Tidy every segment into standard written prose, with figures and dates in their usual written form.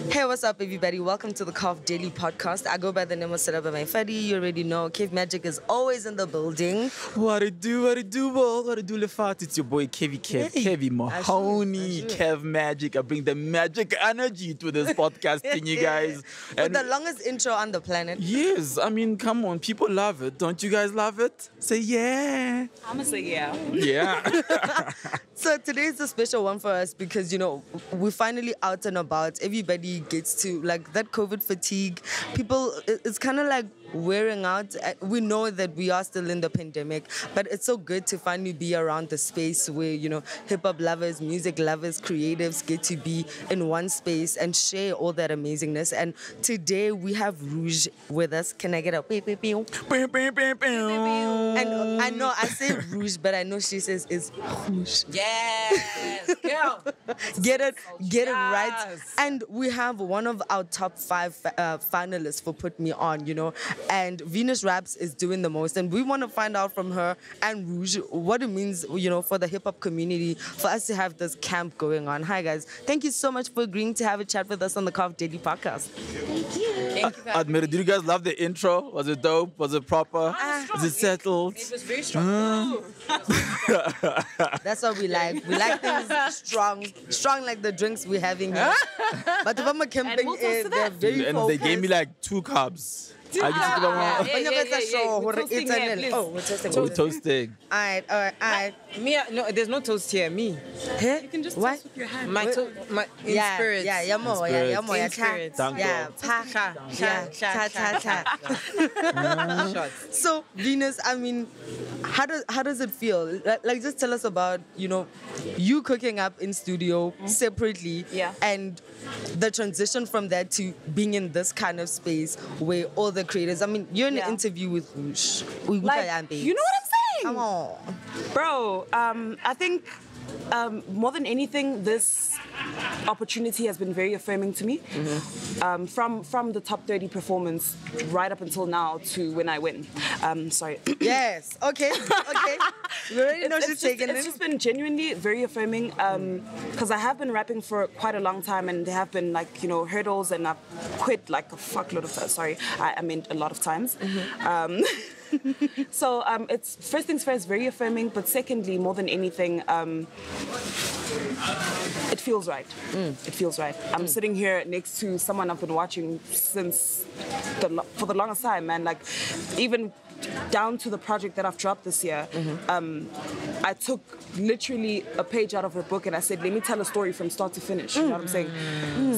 Hey, what's up, everybody? Welcome to the Carve Daily Podcast. I go by the name of Selepe Maifadi. You already know Cave Magic is always in the building. What it do, ball? What it do, Lefat? It's your boy Kevy Mohoni, Kev Magic. I bring the magic energy to this podcasting, you guys. With the longest intro on the planet. Yes, I mean, come on, people love it. Don't you guys love it? Say yeah. I'm gonna say yeah. Yeah. So today's a special one for us because, you know, we're finally out and about. Everybody gets to, like, that COVID fatigue. People, it's kind of like wearing out. We know that we are still in the pandemic, but it's so good to finally be around the space where, you know, hip-hop lovers, music lovers, creatives get to be in one space and share all that amazingness. And today we have Rouge with us. Can I get a pew, pew, pew? Pew, pew, pew, pew. And I know I say Rouge, but I know she says it's Rouge. Yes, girl. Get it right. And we have one of our top 5 finalists for Put Me On, you know, and Venus Raps is doing the most. And we want to find out from her and Rouge what it means, you know, for the hip-hop community, for us to have this camp going on. Hi, guys. Thank you so much for agreeing to have a chat with us on the Carve Daily Podcast. Thank you. Admit it, did you guys love the intro? Was it dope? Was it proper? Was it settled? It was very strong. That's what we like. We like things strong like the drinks we're having here. But if I'm camping, we'll toast to they're that. very And focused. they gave me like 2 carbs. I just We're toasting here, please. Oh, we're toasting. We're toasting. All right. Me, no, there's no toast here. Me, Huh? You can just What? toast with your hand. my in spirit. Yeah, more. In spirit. Thank Yeah, God. cha. Shots. So, Venus, I mean, how does it feel? Like, just tell us about, you know, you cooking up in studio separately, Yeah. and the transition from that to being in this kind of space where all the creators. I mean, you're in an Yeah. interview with Rouge. Like, you know what I'm saying? Come on. Bro, I think more than anything, this opportunity has been very affirming to me. From the top 30 performance right up until now to when I win. Sorry. Yes. Okay. We already know she's taking It's it. just been genuinely very affirming because I have been rapping for quite a long time and there have been, like, you know, hurdles, and I've quit like a fuckload of times. Sorry, I meant a lot of times. So it's, first things first, very affirming, but secondly, more than anything, it feels right. It feels right. I'm sitting here next to someone I've been watching since for the longest time, man. Like, even down to the project that I've dropped this year, I took literally a page out of her book and I said, let me tell a story from start to finish. You know what I'm saying?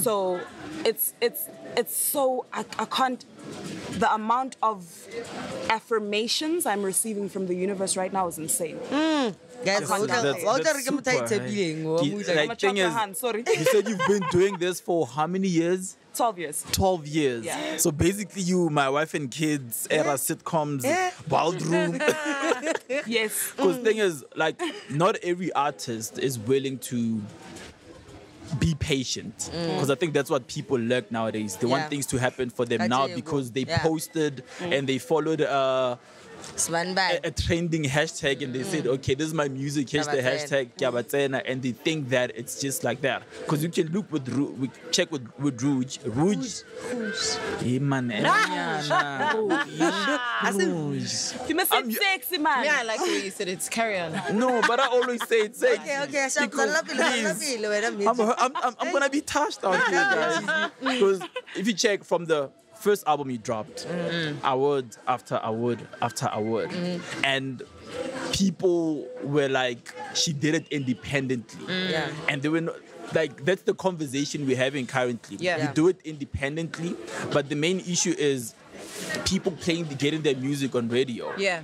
So it's so, I can't, the amount of affirmations I'm receiving from the universe right now is insane. Guys, That's super, I'm a thing is, hand, sorry. you said you've been doing this for how many years? 12 years. 12 years. Yeah. So basically you, My Wife and Kids, era sitcoms, Wild Room. Yes. Because thing is, like, not every artist is willing to be patient. Because I think that's what people lack nowadays. They want things to happen for them now because they posted and they followed a trending hashtag, and they said, okay, this is my music, here's the hashtag Keoagile, and they think that it's just like that. Because you can look with check with Rouge. Hey, man. Rouge. You must say sexy, man. Yeah, I like the way you said it's carry on. No, but I always say it's sexy. Okay. I'm gonna be touched out here, guys. Because if you check from the first album you dropped, award after award after award, and people were like, she did it independently, and they were not, like, that's the conversation we're having currently. Yeah. You do it independently, but the main issue is people getting their music on radio. Yeah.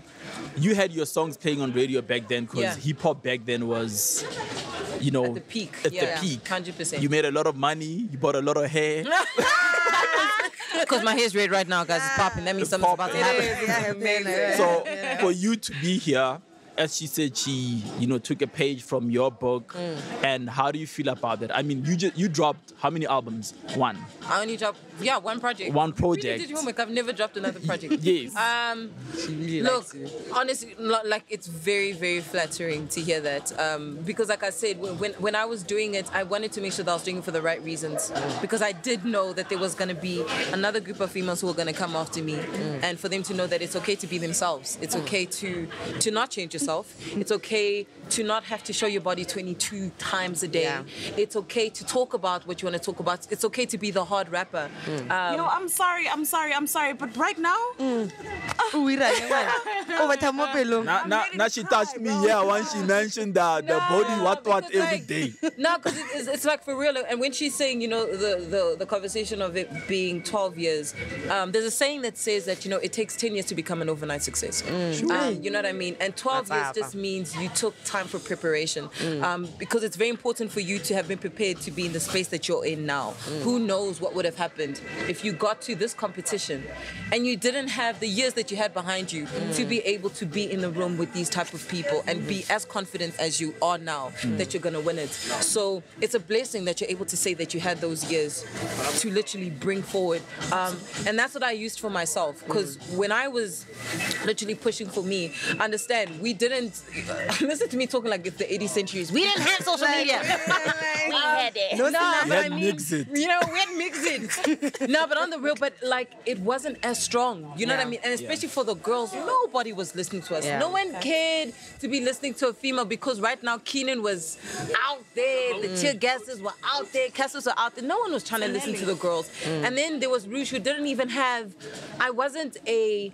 You had your songs playing on radio back then because Yeah. hip hop back then was, you know, At the peak. At Yeah. the peak. 100%. You made a lot of money. You bought a lot of hair. Because my hair's red right now, guys. It's popping. That means something's about to happen. So for you to be here as she said, she, took a page from your book. And how do you feel about that? I mean, you dropped how many albums? One. I only dropped, one project. One I really project. did your homework. I've never dropped another project. Yes. She really Look, likes you. honestly, like it's very, very flattering to hear that. Because like I said, when I was doing it, I wanted to make sure that I was doing it for the right reasons. Because I did know that there was going to be another group of females who were going to come after me. And for them to know that it's okay to be themselves. It's okay to not change yourself. It's okay to not have to show your body 22 times a day. Yeah. It's okay to talk about what you want to talk about. It's okay to be the hard rapper. I'm sorry, but right now, Now she touched me here when she mentioned the body what every day. No, because it's like for real. And when she's saying, the conversation of it being 12 years, there's a saying that says that, it takes 10 years to become an overnight success. You know what I mean? And 12 years just means you took time for preparation. Because it's very important for you to have been prepared to be in the space that you're in now. Who knows what would have happened if you got to this competition and you didn't have the years that you had behind you to be able to be in the room with these type of people and be as confident as you are now that you're going to win it. So it's a blessing that you're able to say that you had those years to literally bring forward. And that's what I used for myself, because when I was literally pushing for me, understand, we didn't, listen to me talking like it's the 80th centuries. We didn't have social media. We had it. No, but I mean, Mixit. we had Mixit. No, but on the real, but like it wasn't as strong. You know what I mean? And especially for the girls, nobody was listening to us. Yeah. No one cared to be listening to a female, because right now Keenan was out there, the tear gases were out there, Castles were out there. No one was trying to listen to the girls. And then there was Rouge, who didn't even have, I wasn't a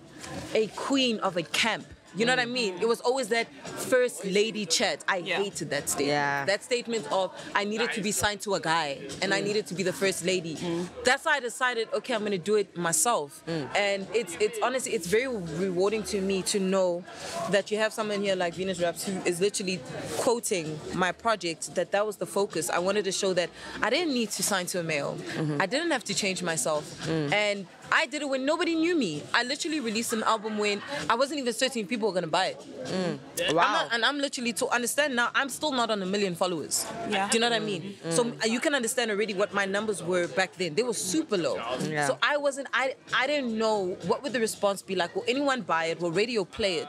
queen of a camp. You know what I mean? It was always that first lady chat. I hated that statement. Yeah. That statement of I needed to be signed to a guy and I needed to be the first lady. That's why I decided, okay, I'm going to do it myself. And it's honestly, it's very rewarding to me to know that you have someone here like Venus Raps who is literally quoting my project, that was the focus. I wanted to show that I didn't need to sign to a male. I didn't have to change myself. And I did it when nobody knew me. I literally released an album when I wasn't even certain people were going to buy it. Wow. I'm literally, to understand now, I'm still not on 1 million followers. Yeah. Do you know what I mean? So you can understand already what my numbers were back then. They were super low. Yeah. So I didn't know what would the response be like. Will anyone buy it? Will radio play it?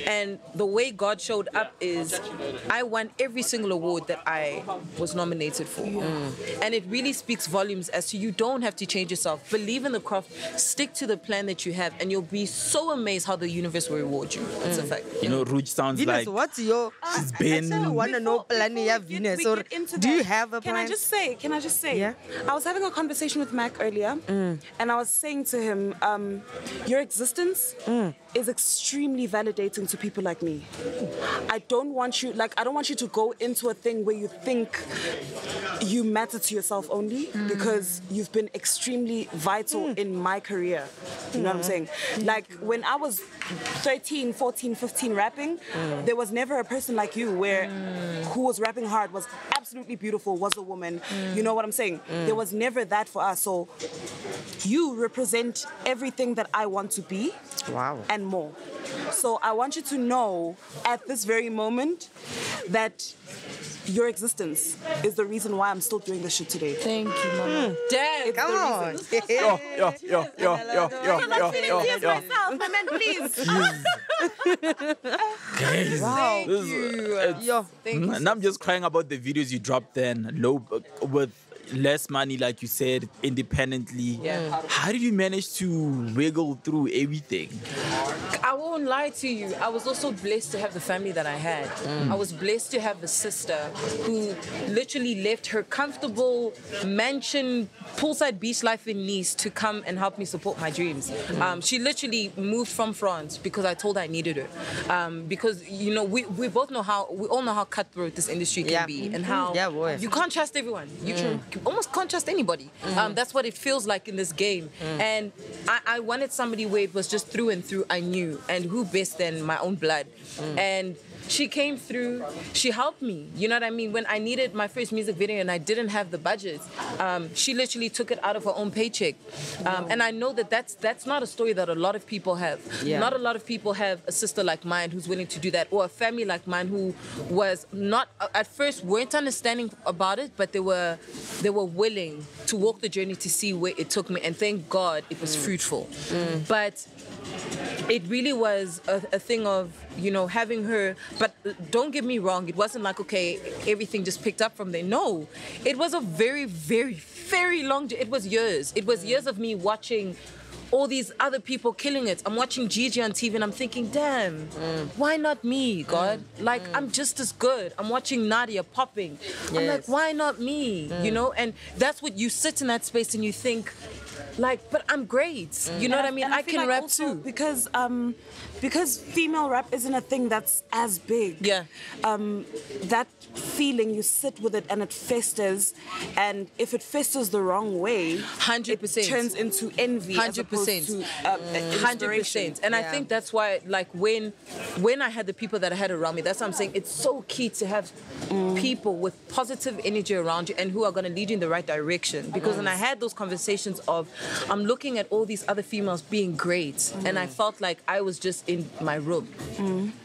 And the way God showed up is I won every single award that I was nominated for. And it really speaks volumes as to you don't have to change yourself. Believe in the craft. Stick to the plan that you have, and you'll be so amazed how the universe will reward you. It's a fact. Rouge sounds Venus, like what's your? she's been. I want to know plan ya Venus. Or do you have a plan? Can I just say? Yeah. I was having a conversation with Mac earlier, and I was saying to him, your existence is extremely validating to people like me. I don't want you to go into a thing where you think you matter to yourself only, because you've been extremely vital in my career. You know what I'm saying? Like when I was 13, 14, 15 rapping, there was never a person like you who was rapping hard, was absolutely beautiful, was a woman. You know what I'm saying? There was never that for us. So you represent everything that I want to be. Wow. And more. So I want you to know at this very moment that your existence is the reason why I'm still doing this shit today. Thank you, Mama. Damn, Come on. myself, my man, please. Guys, Wow. Yo. And I'm just crying about the videos you dropped then, low with less money, like you said, independently. Yeah. How did you manage to wiggle through everything? I won't lie to you. I was also blessed to have the family that I had. I was blessed to have a sister who literally left her comfortable mansion, poolside beach life in Nice to come and help me support my dreams. She literally moved from France because I told her I needed her. Because we all know how cutthroat this industry can be, and how you can't trust everyone. You almost can't trust anybody. That's what it feels like in this game. And I wanted somebody where it was just through and through I knew, and who best than my own blood. And she came through, she helped me. You know what I mean? When I needed my first music video and I didn't have the budget, she literally took it out of her own paycheck. And I know that that's not a story that a lot of people have. Yeah. Not a lot of people have a sister like mine who's willing to do that, or a family like mine who was not, at first weren't understanding about it, but they were willing to walk the journey to see where it took me. And thank God it was fruitful. But it really was a thing of, you know, having her, but don't get me wrong, it wasn't like, okay, everything just picked up from there. No, it was a very, very, very long, it was years. It was years of me watching all these other people killing it. I'm watching Gigi on TV and I'm thinking, damn, why not me, God? Like, I'm just as good. I'm watching Nadia popping. I'm like, why not me? You know, and that's what you sit in that space and you think, like, but I'm great. You know what I mean? I can like rap also too. Because female rap isn't a thing that's as big. Yeah. That feeling, you sit with it and it festers, and if it festers the wrong way, 100%. it turns into envy. 100%. 100%. And I think that's why, like, when I had the people that I had around me, that's what I'm saying. It's so key to have people with positive energy around you and who are going to lead you in the right direction. Because when I had those conversations of, I'm looking at all these other females being great, and I felt like I was just in my room.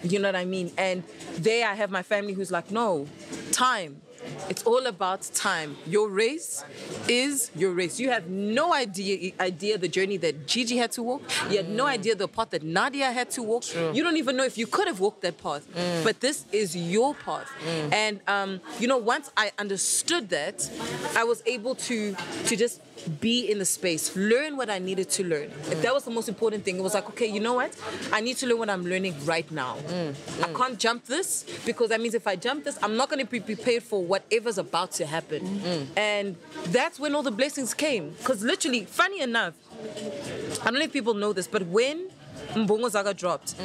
You know what I mean? And there I have my family who's like, no, time. It's all about time. Your race is your race. You have no idea the journey that Gigi had to walk. You had no idea the path that Nadia had to walk. True. You don't even know if you could have walked that path. But this is your path. And, you know, once I understood that, I was able to just be in the space, learn what I needed to learn. That was the most important thing. It was like, okay, you know what? I need to learn what I'm learning right now. I can't jump this, because that means if I jump this, I'm not going to be prepared for whatever's about to happen. And that's when all the blessings came. Because literally, funny enough, I don't know if people know this, but when Mbongo Zaga dropped,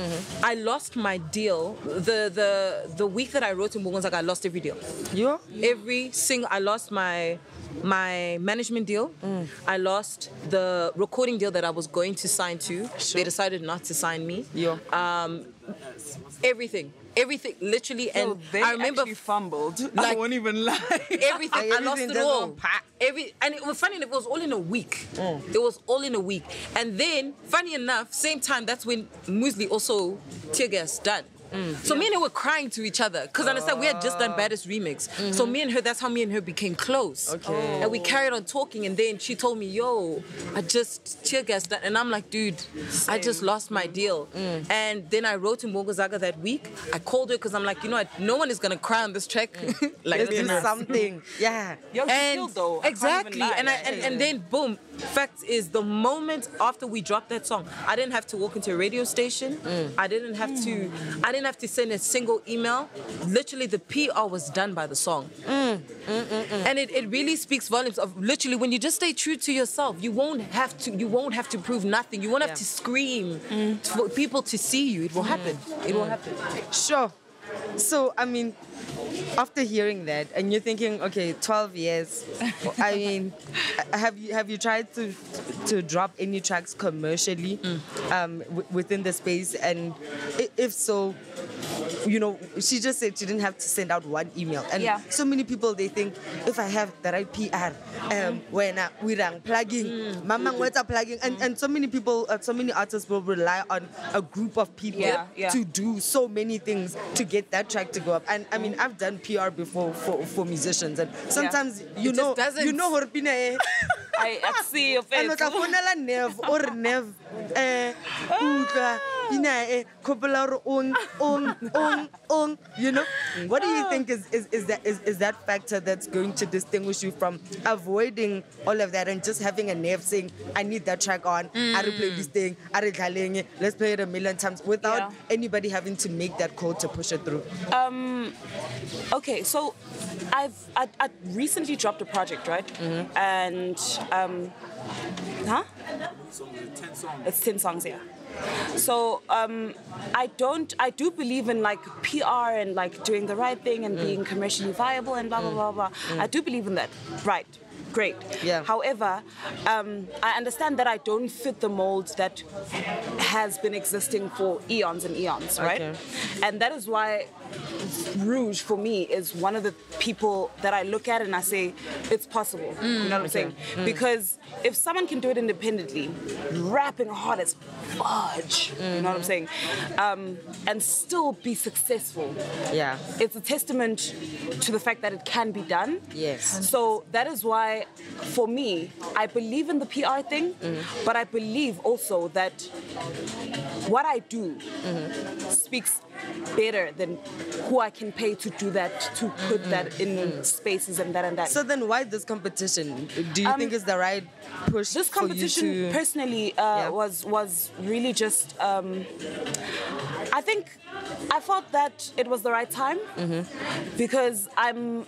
I lost my deal. The week that I wrote in Mbongo Zaga, I lost every deal. You? Every single, I lost my management deal. I lost the recording deal that I was going to sign to. They decided not to sign me. Everything, literally. So and they I remember actually fumbled. Like, I won't even lie. Everything. I lost it all. And it was funny. It was all in a week. It was all in a week. And then, funny enough, same time, that's when Muesli also tear gas done. So me and her were crying to each other, because understand, we had just done Baddest Remix. So me and her, that's how me and her became close. And we carried on talking, and then she told me, yo, I just tear gassed that. And I'm like, dude, I just lost my deal. And then I wrote in Mbongo Zaga that week. I called her because I'm like, you know what, no one is gonna cry on this track. Like, Let's do something. Yeah. And though, exactly. And then boom. Fact is, the moment after we dropped that song, I didn't have to walk into a radio station. I didn't have to send a single email. Literally, the PR was done by the song. And it really speaks volumes of literally when you just stay true to yourself, you won't have to prove nothing. You won't have to scream for people to see you. It will happen. It will happen. Sure. So, I mean, after hearing that, and you're thinking, okay, 12 years, I mean, have you tried to drop any tracks commercially within the space? And if so, you know, she just said she didn't have to send out one email. And so many people, they think, if I have the right PR, when we're plugging, mama plugging, and so many people, so many artists will rely on a group of people to do so many things to get that track to go up. And I mean, I've done PR before for musicians, and sometimes you know Horpina. I see your face. And Nev or Nev, you know. What do you think is that factor that's going to distinguish you from avoiding all of that and just having a Nev saying, I need that track on, I replay this thing, let's play it a million times, without anybody having to make that call to push it through? Okay, so I recently dropped a project, right? And it's 10 songs, yeah. So I do believe in like PR and like doing the right thing and being commercially viable and blah blah blah blah. I do believe in that, right? great. Yeah. However, I understand that I don't fit the mold that has been existing for eons and eons, right? Okay. And that is why Rouge, for me, is one of the people that I look at and I say, it's possible. You know what I'm saying? Because if someone can do it independently, rapping hard as fudge, you know what I'm saying? And still be successful. Yeah. It's a testament to the fact that it can be done. Yes. So that is why, for me, I believe in the PR thing, but I believe also that what I do speaks better than who I can pay to do that, to put that in spaces and that and that. So then why this competition? Do you think it's the right push This for you competition, to... personally, was really just... I think I felt that it was the right time because I'm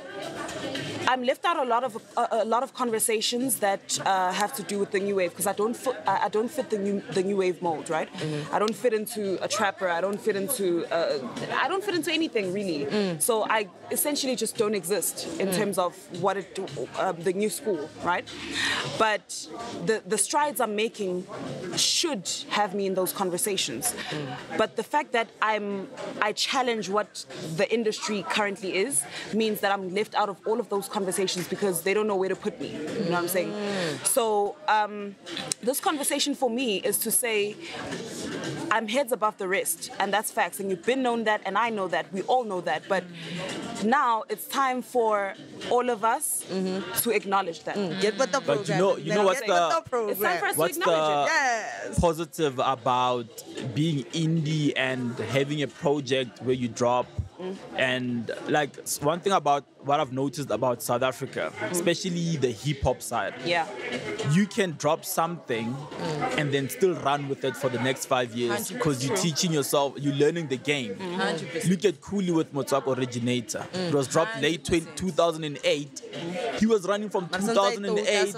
left out a lot of conversations that have to do with the new wave because I don't fit the new wave mold, right? I don't fit into a trapper. I don't fit into anything really. So I essentially just don't exist in terms of what the new school, right? But the strides I'm making should have me in those conversations. But the fact that I challenge what the industry currently is means that I'm left out of all of those conversations because they don't know where to put me. You know what I'm saying? So this conversation for me is to say I'm heads above the rest, and that's facts. And you've been known that, and I know that. We all know that. But now it's time for all of us to acknowledge that. Get with the program. But you know what's It's time for us to what's acknowledge it. Yes. positive about being indie and having a project where you drop? And like one thing about what I've noticed about South Africa, especially the hip hop side, Yeah. you can drop something and then still run with it for the next 5 years because you're teaching yourself, you're learning the game. 100%. Look at Cooley with Motswak Originator. It was dropped late 2008. He was running from 2008.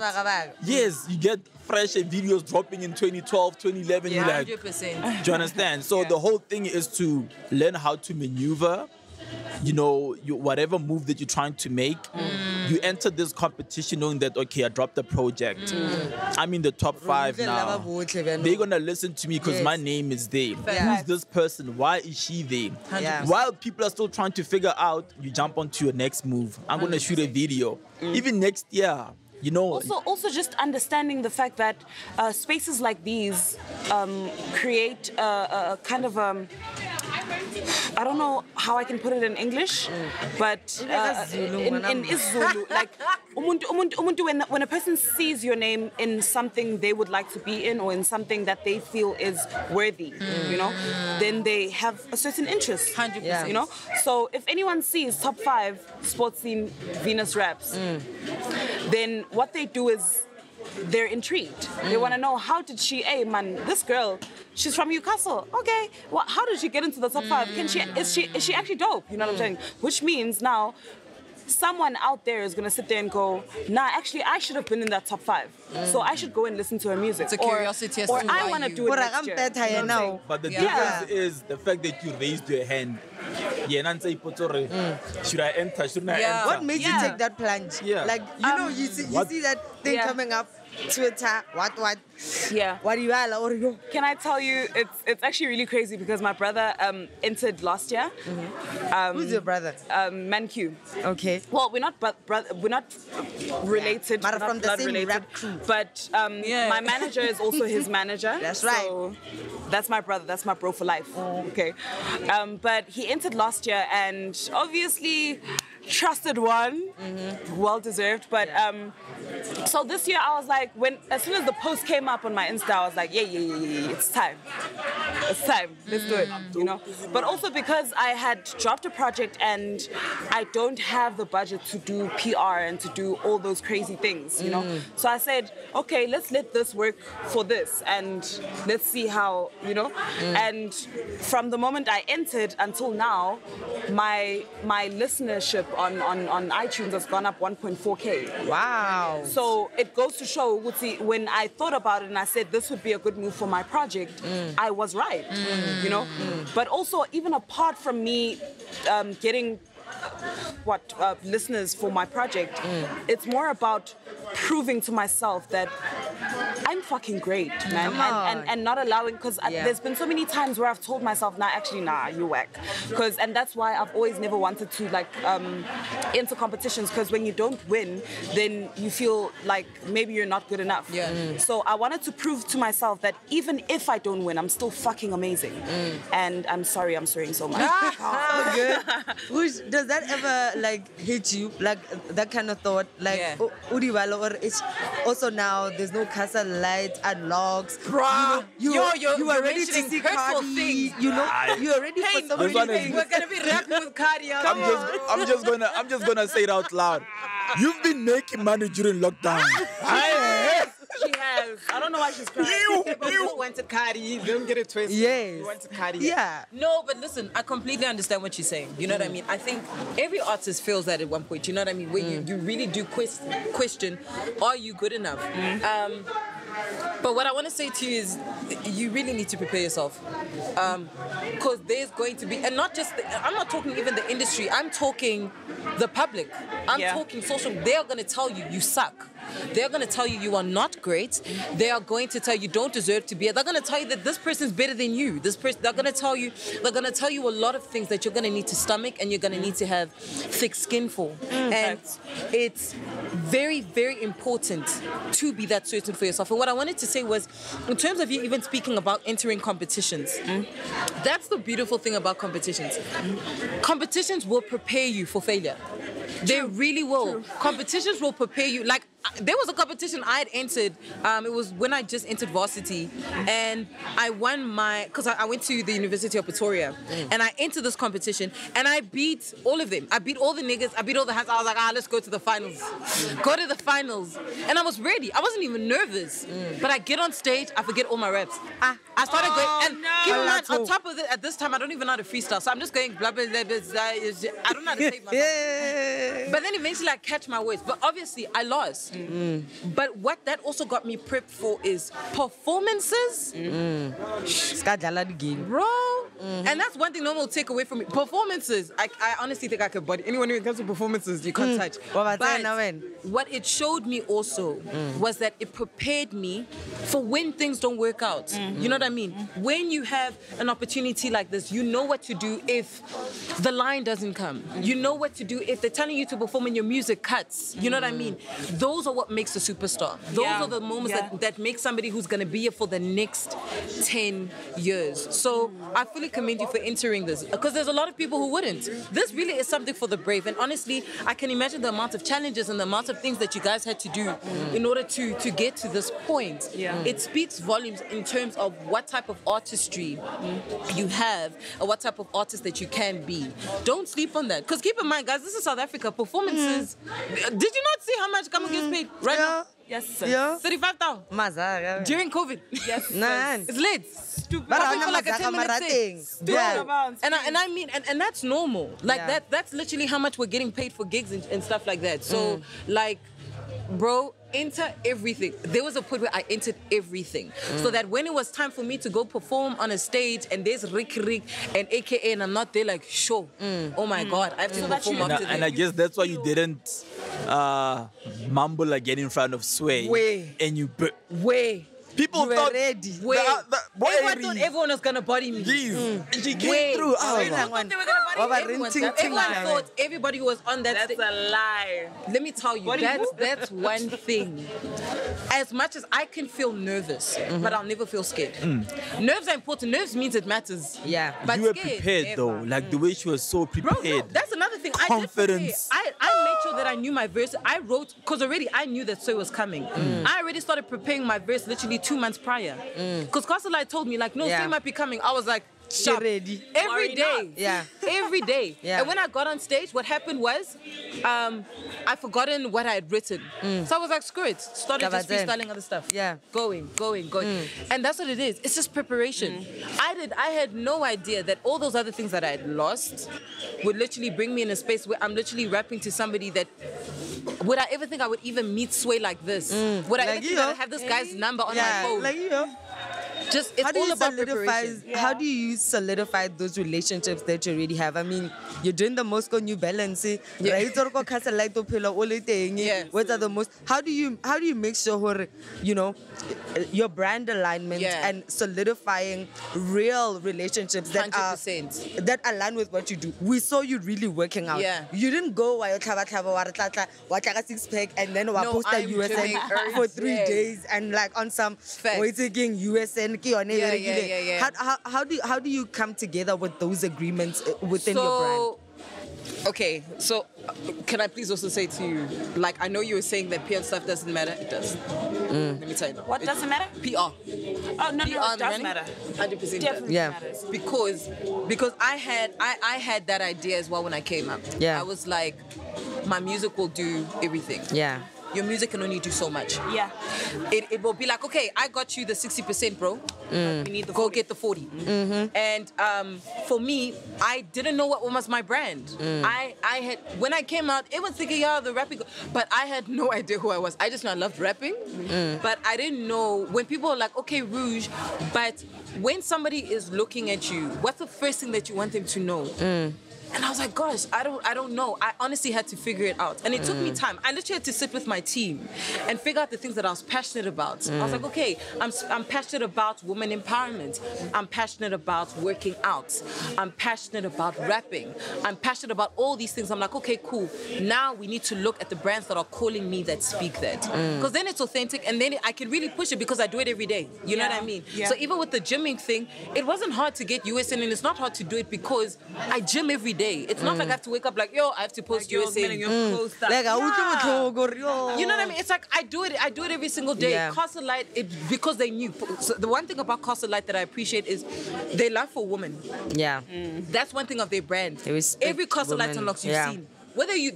Yes, you get fresh videos dropping in 2012, 2011. You're like, 100%. do you understand? So the whole thing is to learn how to maneuver, you know, whatever move that you're trying to make. You enter this competition knowing that, okay, I dropped a project. I'm in the top 5 now. They're going to listen to me because my name is there. Who's this person? Why is she there? Yeah. While people are still trying to figure out, you jump onto your next move. I'm going to shoot a video. Even next year. You know, also just understanding the fact that spaces like these create a kind of I don't know how I can put it in English, but in Zulu, like umuntu, when a person sees your name in something they would like to be in or in something that they feel is worthy, you know, then they have a certain interest. 100%. You know, so if anyone sees top 5 Sportscene Venus Raps, then what they do is they're intrigued. They want to know, how did she, hey man, this girl, she's from Newcastle. Okay, well, how did she get into the top 5? Is she actually dope? You know what I'm saying? Which means now someone out there is going to sit there and go, nah, actually, I should have been in that top 5. So I should go and listen to her music. It's a curiosity as to or I why want to you- do it next year. You know what I'm saying? but the Yeah. difference is the fact that you raised your hand. Should I enter? Shouldn't I Yeah. enter? What made you take that plunge? Yeah. Like, you know, you see that thing coming up, Twitter, what? Yeah. What do you or you? Can I tell you, it's actually really crazy because my brother entered last year. Who's your brother? Manq. Okay. Well, we're not we're not related. But we're not from the blood same related. rap crew. But my manager is also his manager. That's right. So that's my brother. That's my bro for life. Okay. But he entered last year, and obviously trusted one, well deserved. But so this year I was like, as soon as the post came up on my Insta, I was like, yeah, it's time. It's time. Let's do it. You know. But also because I had dropped a project and I don't have the budget to do PR and to do all those crazy things. You know. So I said, okay, let's let this work for this, and let's see how, you know. And from the moment I entered until now, my listenership on iTunes has gone up 1.4K. Wow. So it goes to show, when I thought about it and I said this would be a good move for my project, I was right, you know. But also, even apart from me getting listeners for my project, it's more about proving to myself that I'm fucking great, man, and not allowing, because there's been so many times where I've told myself, nah, you whack, and that's why I've always never wanted to enter competitions, because when you don't win, then you feel like maybe you're not good enough. So I wanted to prove to myself that even if I don't win, I'm still fucking amazing. And I'm sorry I'm swearing so much. So good. Rouge, does that ever hit you, like that kind of thought, Udibalo, or it's also now there's no castle lights and logs. Bruh, you are ready to see hurtful Cardi. things. You are ready for so many things. We're gonna be rapping with Cardi. I'm just gonna say it out loud. You've been making money during lockdown. She has. I don't know why she's crying. You wanted Cardi. Don't get it twisted. Yes. You wanted Cardi. Yeah. No, but listen, I completely understand what she's saying. You know what I mean? I think every artist feels that at one point. You know what I mean? Where you really do question, are you good enough? But what I want to say to you is, you really need to prepare yourself, because there's going to be, and not just, I'm not talking even the industry, I'm talking the public, I'm talking social. They are going to tell you suck. They're going to tell you are not great. They are going to tell you don't deserve to be here. They're going to tell you that this person's better than you. They're going to tell you a lot of things that you're going to need to stomach and you're going to need to have thick skin for. And it's very, very important to be that certain for yourself. And what I wanted to say was, in terms of you even speaking about entering competitions, that's the beautiful thing about competitions. Competitions will prepare you for failure. They really will. Competitions will prepare you. Like, there was a competition I had entered. It was when I just entered varsity, and I won because I went to the University of Pretoria, and I entered this competition, and I beat all of them. I beat all the niggas. I beat all the hands. I was like, let's go to the finals. Go to the finals. And I was ready. I wasn't even nervous. But I get on stage, I forget all my reps. I started going, and keep in mind, on top of it, at this time, I don't even know how to freestyle. So I'm just going blah, blah, blah, blah, blah. I don't know how to save myself. But then eventually I catch my words. But obviously, I lost. But what that also got me prepped for is performances. Bro. And that's one thing no one will take away from me. Performances. I honestly think I could body. Anyone who comes to performances, you can't touch. But what it showed me also was that it prepared me for when things don't work out. You know what I mean? When you have an opportunity like this, you know what to do if the line doesn't come. You know what to do if they're telling you to perform and your music cuts. You know what I mean? Those are what makes a superstar. Those are the moments that make somebody who's going to be here for the next 10 years. So I fully commend you for entering this, because there's a lot of people who wouldn't. This really is something for the brave. And honestly, I can imagine the amount of challenges and the amount of things that you guys had to do in order to get to this point. It speaks volumes in terms of what type of artistry you have or what type of artist that you can be. Don't sleep on that. Because keep in mind, guys, this is South Africa. Performances. Did you not see how much Kamu gets paid right now? Yes, sir. Yeah. 35,000 during COVID. Yes, it's lit. Stupid. For like a 10-minute thing. And I mean, and that's normal. Like that's literally how much we're getting paid for gigs and stuff like that. So like, bro, enter everything. There was a point where I entered everything, so that when it was time for me to go perform on a stage and there's Rick and AKA and I'm not there, like, sure, oh my God, I have to perform up to and I guess that's why you didn't mumble again in front of Sway. And you people thought ready. Everyone thought everyone was gonna body me. She came through. Everyone thought everybody who was on that stage. That's a lie. Let me tell you, that's one thing. As much as I can feel nervous, but I'll never feel scared. Nerves are important. Nerves means it matters. Yeah. But you were prepared though. Like the way she was so prepared. Bro, that's another thing. Confidence. I made sure that I knew my verse. I wrote, because already I knew that Soy was coming. I already started preparing my verse literally 2 months prior. Because Castle told me, like, no, Soy might be coming. I was like, sharp. Ready. Every day. Yeah. Every day. Yeah. And when I got on stage, what happened was, I'd forgotten what I had written. So I was like, screw it. Started just freestyling other stuff. Yeah. Going. And that's what it is. It's just preparation. I had no idea that all those other things that I had lost would literally bring me in a space where I'm literally rapping to somebody that, would I ever think I would even meet Sway like this? Would I ever think I'd have this guy's number on my phone? Like you. just it's all about preparation. How do you solidify those relationships that you already have? I mean, you're doing the Moscow New Balance, right? What are the most? How do you make sure, you know, your brand alignment and solidifying real relationships that 100%. that align with what you do? We saw you really working out. Yeah. You didn't go watch a six pack and then post a USN for 3 days and like on some taking USN. How do you come together with those agreements within your brand? Okay, so can I please also say to you, like, I know you were saying that PR stuff doesn't matter. It does. Let me tell you. What doesn't matter? PR. Oh, no, it does matter. 100% Definitely matters. Because I had that idea as well when I came up. Yeah. I was like, my music will do everything. Yeah. Your music can only do so much. Yeah. It will be like, okay, I got you the 60%, bro. We need the 40. Go get the 40. And for me, I didn't know what was my brand. I had, when I came out, it was thinking, the rapping, but I had no idea who I was. I just know I loved rapping, but I didn't know when people are like, okay, Rouge, but when somebody is looking at you, what's the first thing that you want them to know? And I was like, gosh, I don't know. I honestly had to figure it out. And it took me time. I literally had to sit with my team and figure out the things that I was passionate about. I was like, okay, I'm passionate about women empowerment. I'm passionate about working out. I'm passionate about rapping. I'm passionate about all these things. I'm like, okay, cool. Now we need to look at the brands that are calling me that speak that. Because then it's authentic and then I can really push it because I do it every day. You know what I mean? Yeah. So even with the gymming thing, it wasn't hard to get USN and it's not hard to do it because I gym every day. It's not like I have to wake up like, I have to post USN. You know what I mean? It's like I do it every single day. Yeah. Castle Light, because they knew. So the one thing about Castle Light that I appreciate is they love for women. Yeah. That's one thing of their brand. Every Castle Light unlocks you've seen. Whether you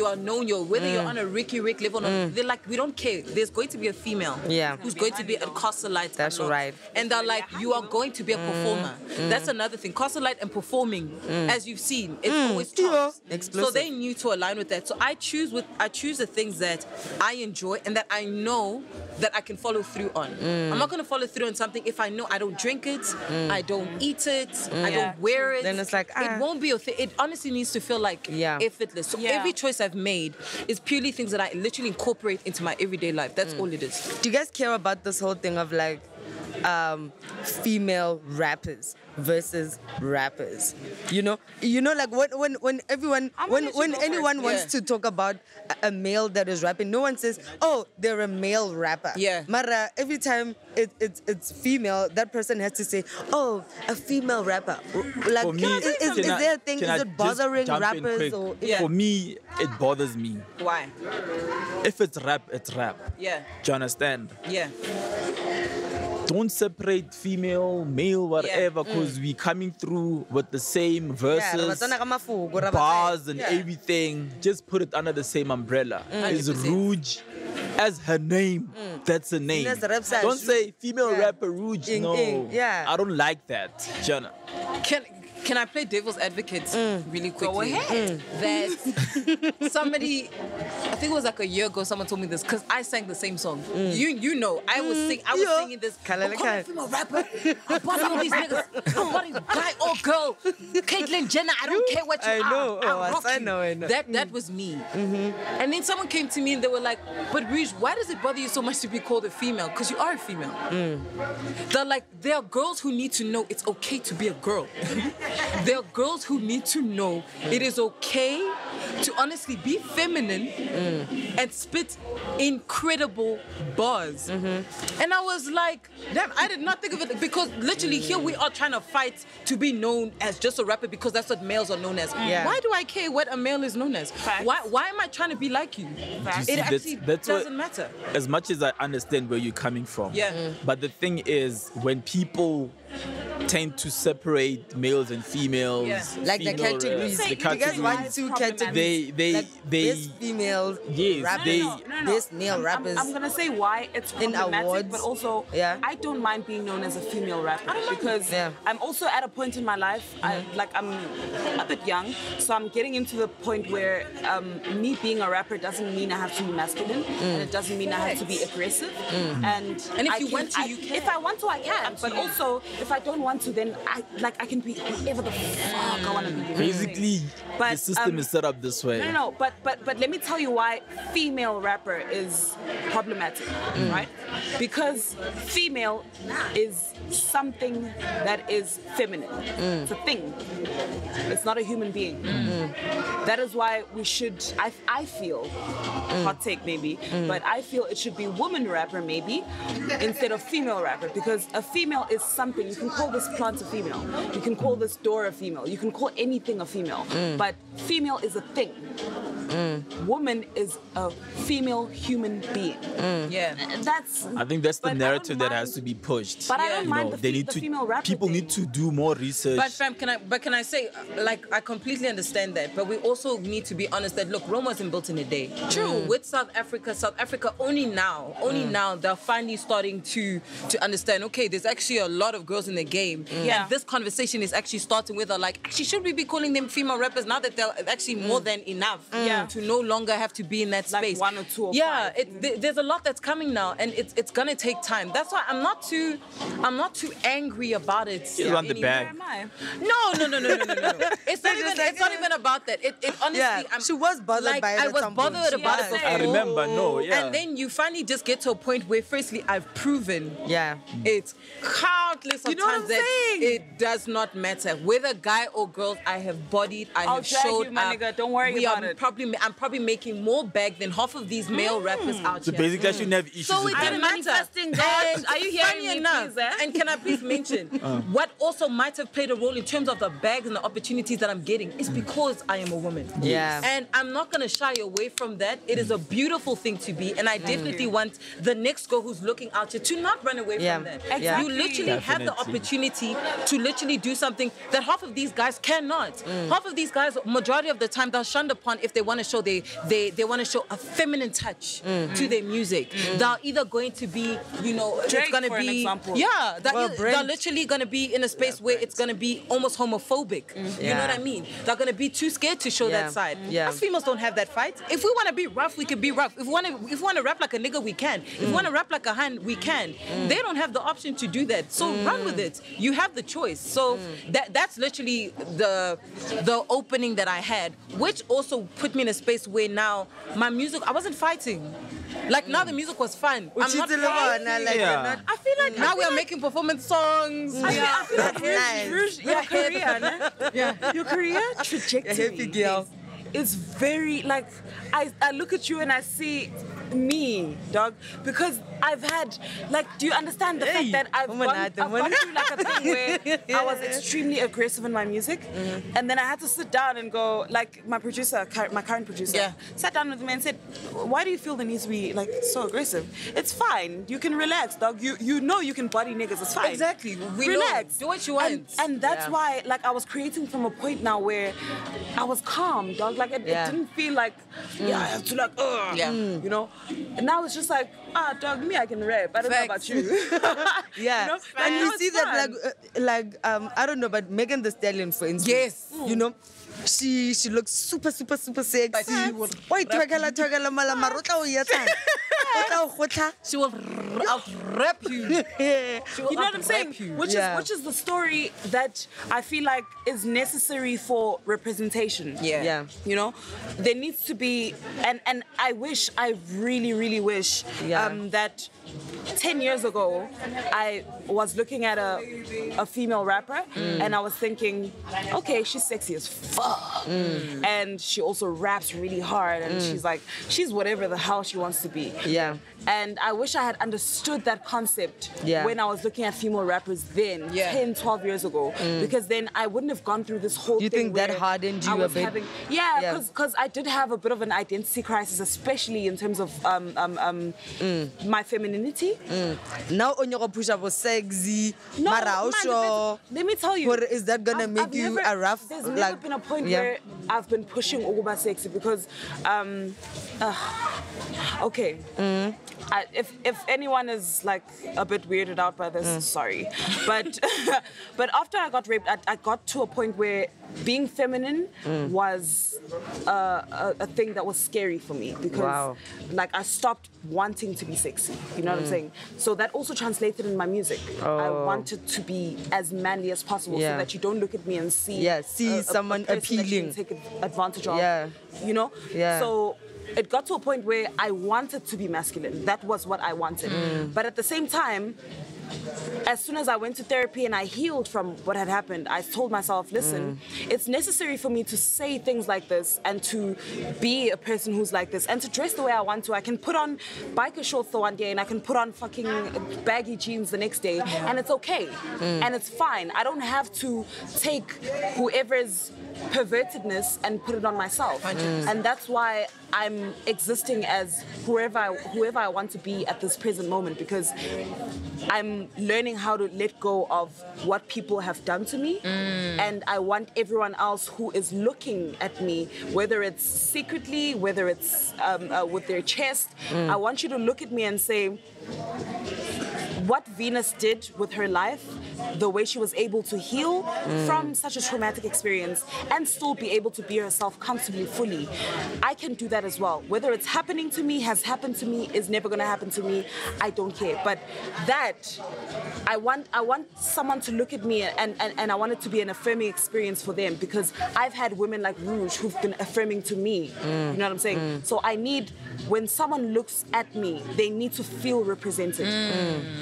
are known, whether you're on a Ricky Rick level, they're like, we don't care. There's going to be a female who's going to be a Castle Light. That's right. And they're like, you are going to be a performer. That's another thing. Castle Light and performing, as you've seen, it's always tough. So they knew to align with that. So I choose the things that I enjoy and that I know that I can follow through on. I'm not going to follow through on something if I know I don't drink it, I don't eat it, I don't wear it. Then it's like, it won't be a thing. It honestly needs to feel like effortless. So every choice I've made is purely things that I literally incorporate into my everyday life. That's all it is. Do you guys care about this whole thing of like female rappers versus rappers? You know, like when anyone wants to talk about a male that is rapping, no one says, oh, they're a male rapper. Yeah. Mara, every time it's female, that person has to say, oh, a female rapper. Like, for me, is there a thing? Is it bothering rappers? Or For me, it bothers me. Why? If it's rap, it's rap. Yeah. Do you understand? Yeah. Don't separate female, male, whatever, because we coming through with the same verses, bars and everything. Just put it under the same umbrella. Is Rouge as her name? That's her name. Don't say female rapper Rouge. No, I don't like that, Jana. Can I play devil's advocate really quickly? Go ahead. That somebody, I think it was like a year ago, someone told me this because I sang the same song. You know, I was singing this. I'm calling a female rapper. I'm buying all these niggas. I'm buying guy or girl. Caitlyn Jenner. I don't care what you are. I know. That was me. And then someone came to me and they were like, "But Rouge, why does it bother you so much to be called a female? Because you are a female." They're like, there are girls who need to know it's okay to be a girl. There are girls who need to know it is okay to honestly be feminine and spit incredible bars. And I was like, damn, I did not think of it because literally here we are trying to fight to be known as just a rapper because that's what males are known as. Why do I care what a male is known as? Why am I trying to be like you? It actually doesn't matter. As much as I understand where you're coming from, but the thing is, when people tend to separate males and females. Yeah. Like the female categories. raps, the You guys categories. want two categories. They like this female Yes, rappers, they- this male rappers. I'm gonna say why it's In problematic, awards. but also Yeah. I don't mind being known as a female rapper because Yeah. I'm also at a point in my life. I'm a bit young, so I'm getting into the point where me being a rapper doesn't mean I have to be masculine, and it doesn't mean I have to be aggressive. And if I you can- want to, you can. If I want to, I can. But also, if I don't want to, then I can be whatever the fuck I want to be. basically But, the system is set up this way. No. But let me tell you why female rapper is problematic, right? Because female is something that is feminine. It's a thing. It's not a human being. That is why we should. I feel hot take maybe, but I feel it should be woman rapper maybe instead of female rapper because a female is something. You can call this plant a female. You can call this door a female. You can call anything a female. But female is a thing. Woman is a female human being. Yeah. That's. I think that's the but I narrative don't that has mind- to be pushed. But I don't You mind know, the they need the to. female rapper People thing. need to do more research. But fam, can I say, like, I completely understand that, but we also need to be honest that look, Rome wasn't built in a day. True. With South Africa only now they're finally starting to understand. Okay, there's actually a lot of girls in the game, Yeah. and this conversation is actually starting with like, actually, should we be calling them female rappers now that they're actually more than enough Yeah. to no longer have to be in that Like space? one or two or yeah, five. there's a lot that's coming now, and it's gonna take time. That's why I'm not too angry about it. You want the anymore. bag. Where am I? No. It's not even about that. It honestly, Yeah, she was bothered by it I at was some point. bothered about it Yeah. before. I remember, yeah. And then you finally just get to a point where, firstly, I've proven Yeah. it countless of You know what times I'm that saying? it does not matter whether guy or girl. I have bodied. I I'll have drag showed you, my up. nigga. Don't worry We about are it. I'm probably making more bag than half of these male rappers out So here. basically, I shouldn't have issues So with it that. didn't matter. manifesting, God. And Are you hearing funny me, enough, please, eh? and can I please mention what also might have played a role in terms of the bags and the opportunities that I'm getting is because I am a woman. Yeah. And I'm not gonna shy away from that. It is a beautiful thing to be, and I definitely want the next girl who's looking out here to not run away Yeah. from that. Exactly. You literally have the Definitely. opportunity to literally do something that half of these guys cannot. Half of these guys, majority of the time, they're shunned upon if they want to show they want to show a feminine touch to their music. They're either going to be, it's Drake, gonna for an be, example. yeah, Well, they're Brent. literally gonna be in a space where it's gonna be almost homophobic. You know Yeah. what I mean? They're gonna be too scared to show Yeah. that side. Yeah. Us females don't have that fight. If we want to be rough, we can be rough. If we want to rap like a nigga, we can. If we want to rap like a hand, we can. They don't have the option to do that. So run with it. You have the choice. So that's literally the opening that I had, which also put me in a space where now my music, I wasn't fighting. Like now the music was fun. I'm not fighting. Like, Yeah. you're not, I feel like now we are making performance songs. I feel like Nice. Rouge, your career, your career trajectory happy girl. is very like I look at you and I see me, dog, because I've had like, do you understand the fact that I've gone through like a thing where I was extremely aggressive in my music, and then I had to sit down and go, like my producer, my current producer, sat down with me and said, why do you feel the need to be like so aggressive? It's fine, you can relax, dog. You know you can body niggas, it's fine. Exactly. We Relax. know. Do what you want. And that's why, like, I was creating from a point now where I was calm, dog. Like, it didn't feel like, I have to, like, you know? And now it's just like, dog, me, I can rap. I don't know about you. yeah. You know? And Now you it's see that, fun. I don't know, but Megan Thee Stallion, for instance. Yes. You know, she looks super sexy. But she will Why twerkela mala marotla o yetsa. She will out-rap you. She will You know what I'm saying? out-rap you. Which is the story that I feel like is necessary for representation. Yeah. You know, there needs to be, and I really, really wish that 10 years ago I was looking at a female rapper and I was thinking, okay, she's sexy as fuck, and she also raps really hard, and she's whatever the hell she wants to be. Yeah. And I wish I had understood that concept when I was looking at female rappers then, 10, 12 years ago. Because then I wouldn't have gone through this whole thing. You think that hardened you a bit? Because I did have a bit of an identity crisis, especially in terms of my femininity. Now on your push up was sexy. Let me tell you. Is that gonna make you a rough? There's never been a point where I've been pushing Uguba sexy because okay. If anyone is like a bit weirded out by this, sorry. But after I got raped, I got to a point where being feminine was a thing that was scary for me because like I stopped wanting to be sexy. You know what I'm saying? So that also translated in my music. I wanted to be as manly as possible so that you don't look at me and see someone appealing, take advantage of. You know? So it got to a point where I wanted to be masculine. That was what I wanted. But at the same time, as soon as I went to therapy and I healed from what had happened, I told myself, listen, it's necessary for me to say things like this and to be a person who's like this and to dress the way I want to. I can put on biker shorts the one day and I can put on fucking baggy jeans the next day and it's okay. And it's fine. I don't have to take whoever's pervertedness and put it on myself. And that's why I'm existing as whoever I want to be at this present moment, because I'm learning how to let go of what people have done to me. And I want everyone else who is looking at me, whether it's secretly, whether it's with their chest, I want you to look at me and say, what Venus did with her life, the way she was able to heal from such a traumatic experience and still be able to be herself comfortably, fully. I can do that as well. Whether it's happening to me, has happened to me, is never gonna happen to me, I don't care. But that, I want someone to look at me and I want it to be an affirming experience for them, because I've had women like Rouge who've been affirming to me. You know what I'm saying? So I need, when someone looks at me, they need to feel represented.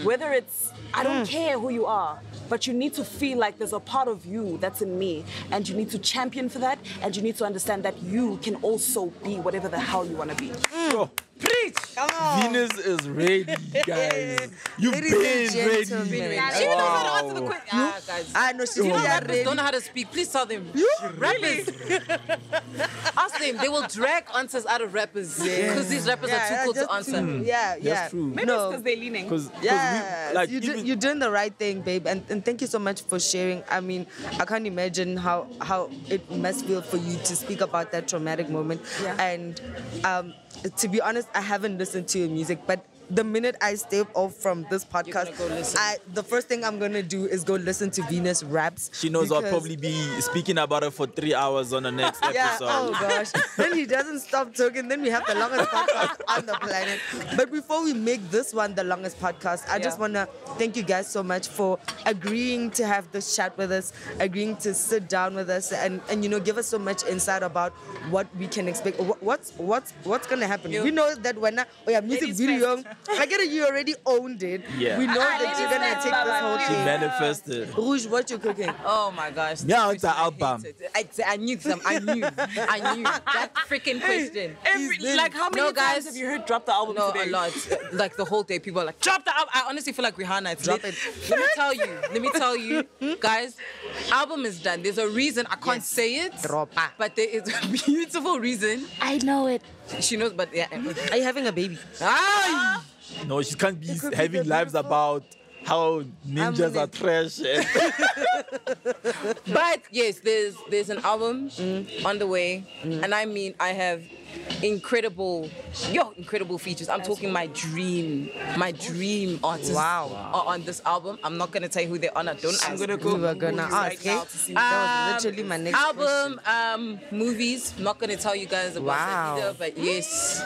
Whether it's, I don't care who you are, but you need to feel like there's a part of you that's in me, and you need to champion for that, and you need to understand that you can also be whatever the hell you want to be. Preach! Come on. Venus is ready, guys. You've been ready. She knows how to answer the question. Guys. I know she's rappers don't know how to speak. Please tell them. Rappers. Ask them. They will drag answers out of rappers because these rappers are too cool to answer. That's true. Maybe it's because they're leaning. You're doing the right thing, babe. And thank you so much for sharing. I mean, I can't imagine how it must feel for you to speak about that traumatic moment. And to be honest, I haven't listened to your music, but the minute I step off from this podcast, the first thing I'm going to do is go listen to Venus Raps. She knows I'll probably be speaking about it for 3 hours on the next episode. Oh gosh. Then he doesn't stop talking. Then we have the longest podcast on the planet. But before we make this one the longest podcast, I just want to thank you guys so much for agreeing to have this chat with us, agreeing to sit down with us and give us so much insight about what we can expect. What's going to happen? We know that when music video, I get it, you already owned it. We know that you're going to take this whole thing. Manifested. Rouge, what you cooking? Oh my gosh. Yeah, it's the album. I knew them. I knew. That freaking question. Like, how many times have you heard drop the album today? A lot. Like the whole day, people are like, drop the album. I honestly feel like Rihanna. Drop it. Let me tell you, guys, album is done. There's a reason I can't say it. But there is a beautiful reason. I know it. She knows, but yeah. Are you having a baby? No, she can't be having lives about how ninjas are trash. But yes, there's an album on the way, and I mean, I have incredible features. I'm talking my dream artists are on this album. I'm not gonna tell you who they are. I'm gonna go. We were gonna ask. That was literally my next album. Movies. I'm not gonna tell you guys about that either. But yes,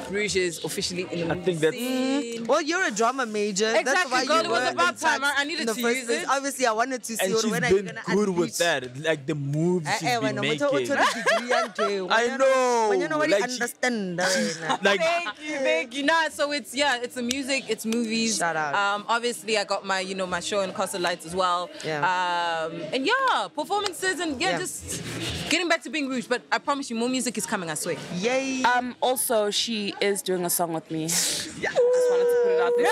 Rouge is officially in the movie scene. Well, you're a drama major. Exactly, That's why girl. you It was about time. I needed to use it. Obviously, I wanted to see and she's when been are you good with that. Like the moves she's been making. I know. What Like, understand. like Thank you. Nah, so it's the music, it's movies. Shout out. Obviously I got my my show in Castle Lights as well. Yeah. And performances and just getting back to being Rouge. But I promise you, more music is coming. I swear. Yay. Also, she is doing a song with me. Yeah. Just wanted to put it out there.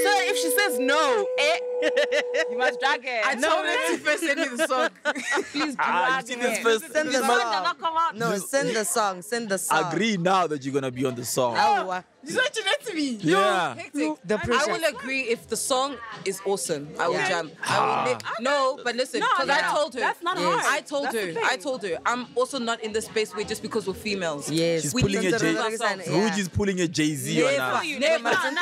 So if she says no, you must drag it. I told her to first send me the song. Please you drag see it. this first. Send the this song. month- No, send the song. Send the song. Agree now that you're gonna be on the song. Oh, You said that to me. Yeah. Hectic. The I pressure. will agree if the song is awesome. I will Yeah. jam. No, but listen, because I told her. That's not Yes. hard. I told That's the her. thing. I told her. I'm also not in the space where just because we're females. Yes. She's We pulling need a to J. do ourselves. Rouge is pulling a Jay-Z on Never. us.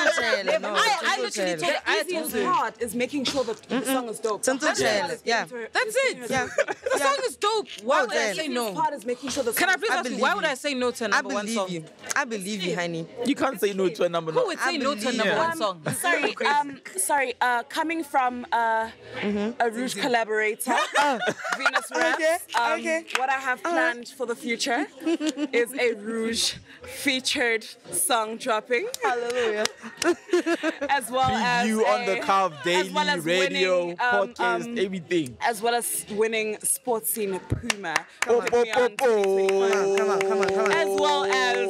Never. No, I literally told her. I The told easiest her. part is making sure that the song is dope. Something That's chill. it. Yeah. That's it. Yeah. The song is dope. Why would I then. say The no? easiest part is making sure the Can I please I ask you, believe why you. would I say no to a I number one believe song? you. I believe you, honey. You can't say no to a number. Who would say no to a believe number you. one song? Sorry, coming from a Rouge collaborator, Venus Raps, okay. what I have planned for the future is a Rouge featured song dropping, Hallelujah. as well as You on the Carve Daily well as Radio winning, podcast, everything. as well as winning Sportscene Puma. Oh, Put me on 2021. Come on. As well as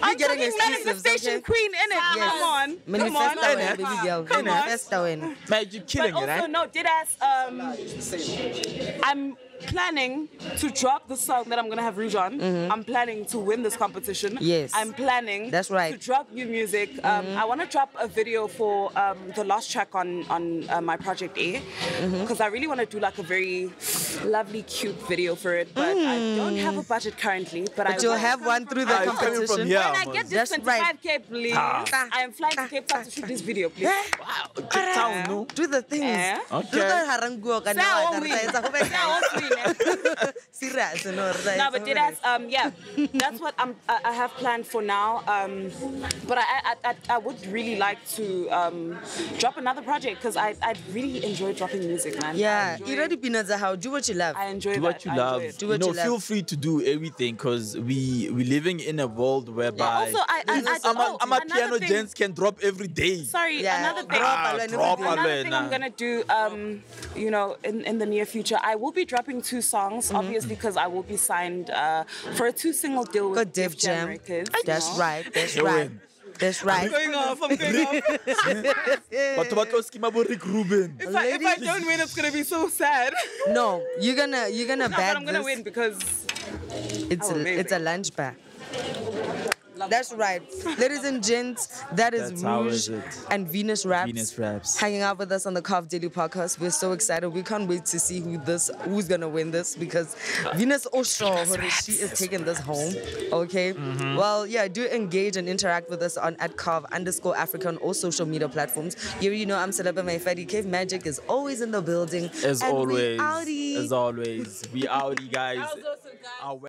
I'm getting fucking manifestation okay? queen in it. Yes. Come on. Manifesto on. win, baby girl. Come on. Manifesto win. Man, you're killing But it, also, right? no, I'm planning to drop the song that I'm gonna have Rouge on. I'm planning to win this competition. Yes. I'm planning That's right. to drop new music. I want to drop a video for the last track on my project A, because I really want to do like a very lovely, cute video for it. But I don't have a budget currently. But You'll will. have one through the It's coming from competition. here. When I get this That's right. 25K, please, I am flying to Cape Town to shoot this video, please. Wow, Cape Town, no? Do the things. Eh? Okay. Do the haranguo ka Say I na won't wa win. tla etsa go be- Say I won't win, eh? Serious, no, right? No, but that's what I have planned for now. But I would really like to drop another project, because I really enjoy dropping music, man. Yeah, I enjoy, you already peanuts how. Do what you love. I enjoy Do that. what you I love. enjoy it. Do what you love. Feel free to do everything, because we're living in a world whereby Also, I'm a piano thing, gents can drop every day. Sorry, Yeah. another thing. Drop drop Another thing Alena. I'm gonna do, in the near future, I will be dropping 2 songs, obviously, because I will be signed for a 2-single deal with Good Def Jam. Records. That's right. That's You right. win. That's right. I'm going off. But what was Kima Rick Ruben? If I don't win, it's gonna be so sad. No, you're gonna No, bag but I'm gonna this. win because It's amazing. a lunch bar. That's right. Ladies and gents, that is That's how Rouge is it. and Venus Raps. Venus Raps. Hanging out with us on the Carve Daily Podcast. We're so excited. We can't wait to see who's gonna win this, because Venus Osho, she is taking this home. Okay. Well, yeah, do engage and interact with us on @Carve_Africa on all social media platforms. You already know I'm Selepe Maifadi. Cave Magic is always in the building. As And we always. outie. As always. We outie, guys. That was awesome, guys. Our